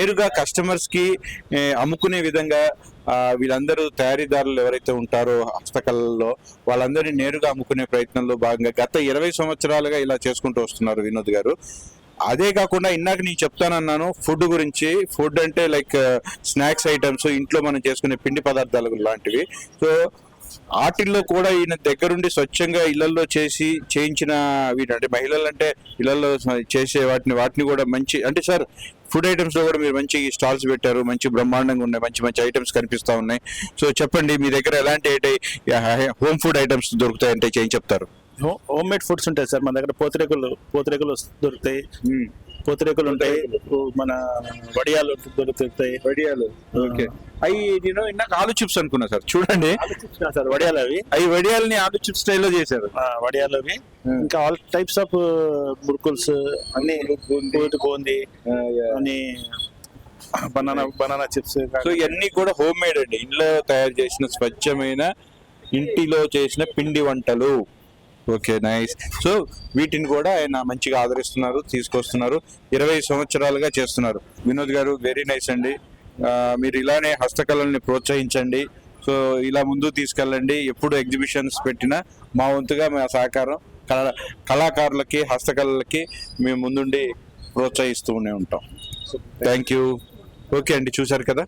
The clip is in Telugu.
నేరుగా కస్టమర్స్ కి అమ్ముకునే విధంగా వీళ్ళందరూ తయారీదారులు ఎవరైతే ఉంటారో హస్తకళల్లో వాళ్ళందరినీ నేరుగా అమ్ముకునే ప్రయత్నంలో భాగంగా గత 20 సంవత్సరాలుగా ఇలా చేసుకుంటూ వస్తున్నారు వినోద్ గారు. అదే కాకుండా ఇందాక నేను చెప్తానన్నాను ఫుడ్ గురించి. ఫుడ్ అంటే లైక్ స్నాక్స్ ఐటమ్స్, ఇంట్లో మనం చేసుకునే పిండి పదార్థాలు లాంటివి. సో వాటిల్లో కూడా ఈయన దగ్గరుండి స్వచ్ఛంగా ఇళ్లలో చేయించిన అంటే మహిళలు అంటే ఇళ్లలో చేసే వాటిని కూడా మంచి అంటే సార్ ఫుడ్ ఐటమ్స్ లో కూడా మీరు మంచి స్టాల్స్ పెట్టారు, మంచి బ్రహ్మాండంగా ఉన్నాయి, మంచి మంచి ఐటమ్స్ కనిపిస్తా ఉన్నాయి. సో చెప్పండి మీ దగ్గర ఎలాంటి హోమ్ ఫుడ్ ఐటమ్స్ దొరుకుతాయంటే చెప్తారు. హోమ్ మేడ్ ఫుడ్స్ ఉంటాయి సార్ మన దగ్గర. పూతరేకులు దొరుకుతాయి, పూతరేకులు ఉంటాయి, మన వడియాలు దొరుకుతాయి. వడియాలు ఓకే. అవి నేను ఇందాక ఆలు చిప్స్ అనుకున్నా సార్. చూడండి సార్ వడియాలు అవి వడియాలని ఆలు చిప్స్ స్టైల్లో చేశారు. వడియాలు అవి ఇంకా ఆల్ టైప్స్ ఆఫ్ మురుకుల్స్ అన్ని, బూందీ అని, బనానా చిప్స్. సో ఇవన్నీ కూడా హోమ్ మేడ్ అండి, ఇంట్లో తయారు చేసిన స్వచ్ఛమైన ఇంటిలో చేసిన పిండి వంటలు. Okay nice. సో వీటిని కూడా ఆయన మంచిగా ఆదరిస్తున్నారు, తీసుకొస్తున్నారు. 20 సంవత్సరాలుగా చేస్తున్నారు. వినోద్ గారు వెరీ నైస్ అండి. మీరు ఇలానే హస్తకళల్ని ప్రోత్సహించండి. సో ఇలా ముందుకు తీసుకెళ్ళండి. ఎప్పుడు ఎగ్జిబిషన్స్ పెట్టినా మా వంతుగా మా సహకారం కళాకారులకి హస్తకళలకి మేము ముందుండి ప్రోత్సహిస్తూనే ఉంటాం. Thank you. ఓకే అండి, చూశారు కదా.